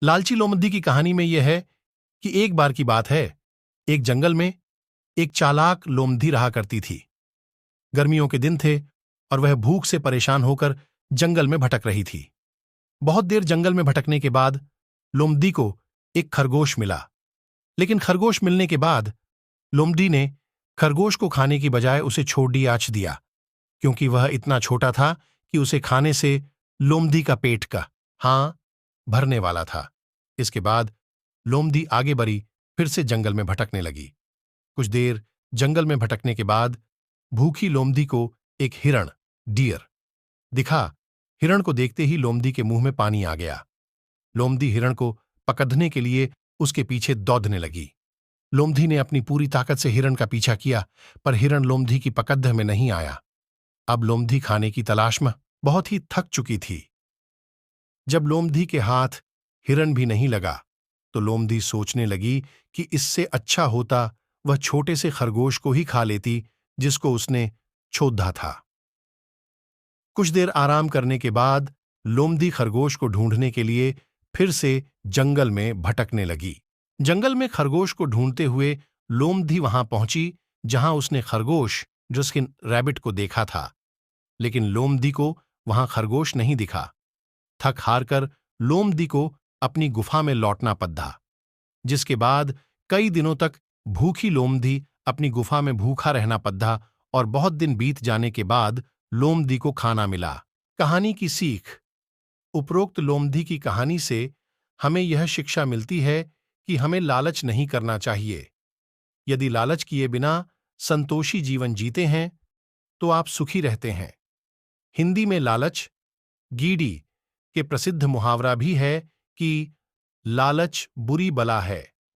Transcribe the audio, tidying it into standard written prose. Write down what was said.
लालची लोमड़ी की कहानी में यह है कि एक बार की बात है, एक जंगल में एक चालाक लोमड़ी रहा करती थी। गर्मियों के दिन थे और वह भूख से परेशान होकर जंगल में भटक रही थी। बहुत देर जंगल में भटकने के बाद लोमड़ी को एक खरगोश मिला, लेकिन खरगोश मिलने के बाद लोमड़ी ने खरगोश को खाने की बजाय उसे छोड़ियाच दिया, क्योंकि वह इतना छोटा था कि उसे खाने से लोमड़ी का पेट का भरने वाला था। इसके बाद लोमड़ी आगे बढ़ी, फिर से जंगल में भटकने लगी। कुछ देर जंगल में भटकने के बाद भूखी लोमड़ी को एक हिरण डियर दिखा। हिरण को देखते ही लोमड़ी के मुंह में पानी आ गया। लोमड़ी हिरण को पकड़ने के लिए उसके पीछे दौड़ने लगी। लोमड़ी ने अपनी पूरी ताकत से हिरण का पीछा किया, पर हिरण लोमड़ी की पकड़ में नहीं आया। अब लोमड़ी खाने की तलाश में बहुत ही थक चुकी थी। जब लोमड़ी के हाथ हिरण भी नहीं लगा, तो लोमड़ी सोचने लगी कि इससे अच्छा होता वह छोटे से खरगोश को ही खा लेती जिसको उसने छोड़ा था। कुछ देर आराम करने के बाद लोमड़ी खरगोश को ढूंढने के लिए फिर से जंगल में भटकने लगी। जंगल में खरगोश को ढूंढते हुए लोमड़ी वहां पहुंची जहां उसने खरगोश जस्किन रैबिट को देखा था, लेकिन लोमड़ी को वहां खरगोश नहीं दिखा। थक हार कर लोमड़ी को अपनी गुफा में लौटना पड़ा, जिसके बाद कई दिनों तक भूखी लोमड़ी अपनी गुफा में भूखा रहना पड़ा और बहुत दिन बीत जाने के बाद लोमड़ी को खाना मिला। कहानी की सीख। उपरोक्त लोमड़ी की कहानी से हमें यह शिक्षा मिलती है कि हमें लालच नहीं करना चाहिए। यदि लालच किए बिना संतोषी जीवन जीते हैं तो आप सुखी रहते हैं। हिंदी में लालच गीडी के प्रसिद्ध मुहावरा भी है कि लालच बुरी बला है।